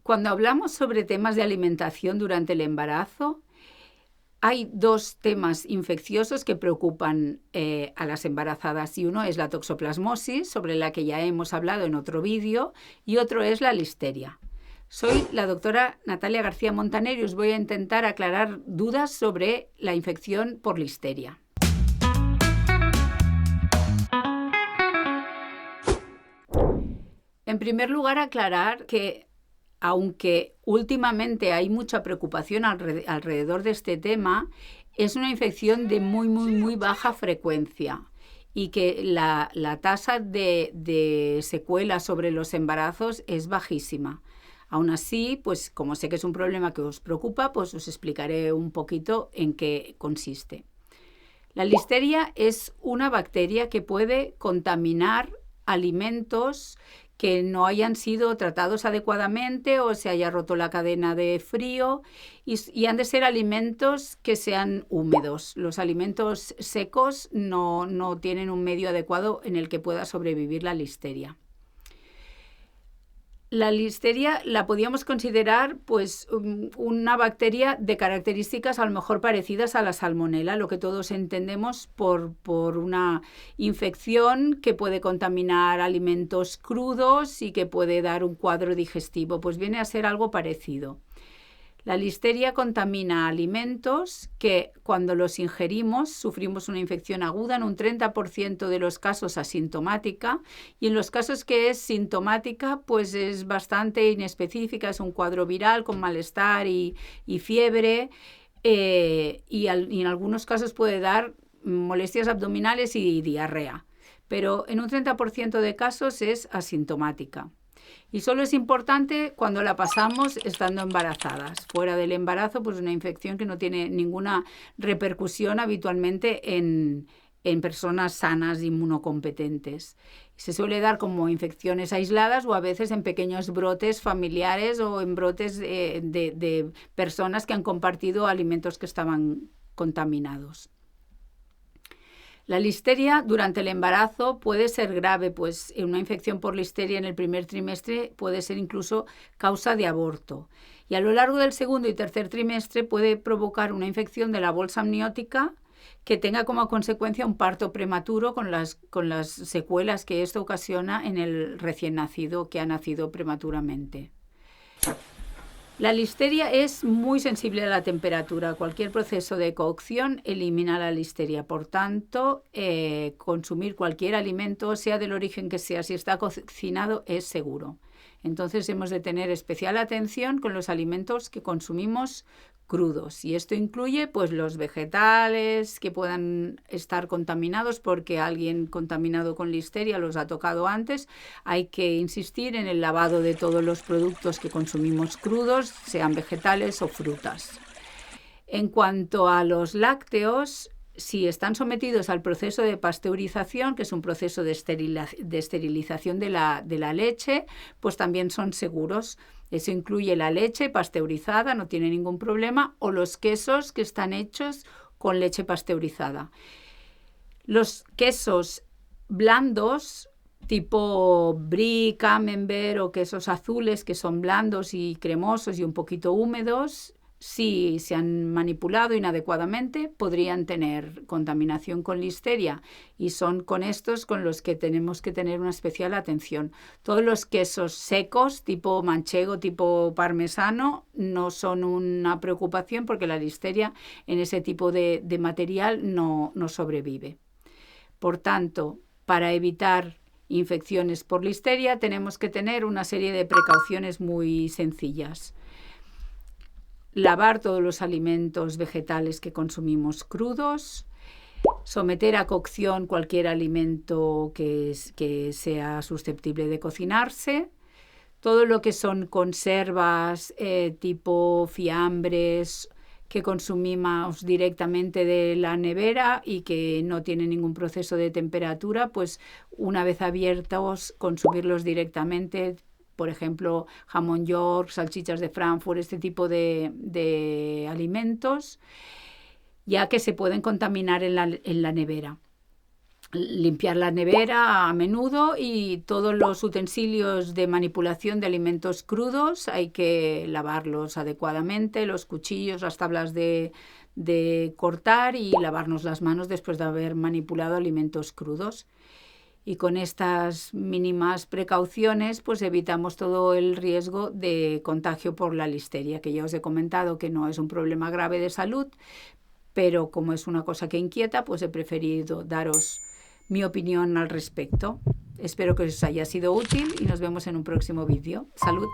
Cuando hablamos sobre temas de alimentación durante el embarazo, hay dos temas infecciosos que preocupan a las embarazadas, y uno es la toxoplasmosis, sobre la que ya hemos hablado en otro vídeo, y otro es la listeria. Soy la doctora Natalia García Montaner y os voy a intentar aclarar dudas sobre la infección por listeria. En primer lugar, aclarar que aunque últimamente hay mucha preocupación alrededor de este tema, es una infección de muy baja frecuencia y que la tasa de secuelas sobre los embarazos es bajísima. Aún así, pues como sé que es un problema que os preocupa, pues os explicaré un poquito en qué consiste. La listeria es una bacteria que puede contaminar alimentos que no hayan sido tratados adecuadamente o se haya roto la cadena de frío y han de ser alimentos que sean húmedos. Los alimentos secos no tienen un medio adecuado en el que pueda sobrevivir la listeria. La listeria la podíamos considerar pues una bacteria de características a lo mejor parecidas a la salmonela, lo que todos entendemos por una infección que puede contaminar alimentos crudos y que puede dar un cuadro digestivo, pues viene a ser algo parecido. La listeria contamina alimentos que cuando los ingerimos sufrimos una infección aguda, en un 30% de los casos asintomática, y en los casos que es sintomática pues es bastante inespecífica, es un cuadro viral con malestar y fiebre y en algunos casos puede dar molestias abdominales y diarrea, pero en un 30% de casos es asintomática. Y solo es importante cuando la pasamos estando embarazadas. Fuera del embarazo, pues una infección que no tiene ninguna repercusión habitualmente en personas sanas e inmunocompetentes. Se suele dar como infecciones aisladas o a veces en pequeños brotes familiares o en brotes de personas que han compartido alimentos que estaban contaminados. La listeria durante el embarazo puede ser grave, pues una infección por listeria en el primer trimestre puede ser incluso causa de aborto. Y a lo largo del segundo y tercer trimestre puede provocar una infección de la bolsa amniótica que tenga como consecuencia un parto prematuro con las secuelas que esto ocasiona en el recién nacido que ha nacido prematuramente. La listeria es muy sensible a la temperatura. Cualquier proceso de cocción elimina la listeria. Por tanto, consumir cualquier alimento, sea del origen que sea, si está cocinado, es seguro. Entonces hemos de tener especial atención con los alimentos que consumimos crudos. Y esto incluye pues los vegetales que puedan estar contaminados porque alguien contaminado con listeria los ha tocado antes. Hay que insistir en el lavado de todos los productos que consumimos crudos, sean vegetales o frutas. En cuanto a los lácteos, si están sometidos al proceso de pasteurización, que es un proceso de esterilización de la leche, pues también son seguros. Eso incluye la leche pasteurizada, no tiene ningún problema, o los quesos que están hechos con leche pasteurizada. Los quesos blandos, tipo brie, camembert o quesos azules, que son blandos y cremosos y un poquito húmedos, si se han manipulado inadecuadamente, podrían tener contaminación con listeria y son con estos con los que tenemos que tener una especial atención. Todos los quesos secos, tipo manchego, tipo parmesano, no son una preocupación porque la listeria en ese tipo de material no sobrevive. Por tanto, para evitar infecciones por listeria tenemos que tener una serie de precauciones muy sencillas. Lavar todos los alimentos vegetales que consumimos crudos, someter a cocción cualquier alimento que sea susceptible de cocinarse, todo lo que son conservas tipo fiambres que consumimos directamente de la nevera y que no tienen ningún proceso de temperatura, pues una vez abiertos consumirlos directamente. Por ejemplo, jamón york, salchichas de Frankfurt, este tipo de alimentos, ya que se pueden contaminar en la nevera. limpiar la nevera a menudo y todos los utensilios de manipulación de alimentos crudos hay que lavarlos adecuadamente, los cuchillos, las tablas de cortar y lavarnos las manos después de haber manipulado alimentos crudos. Y con estas mínimas precauciones, pues evitamos todo el riesgo de contagio por la listeria, que ya os he comentado que no es un problema grave de salud, pero como es una cosa que inquieta, pues he preferido daros mi opinión al respecto. Espero que os haya sido útil y nos vemos en un próximo vídeo. ¡Salud!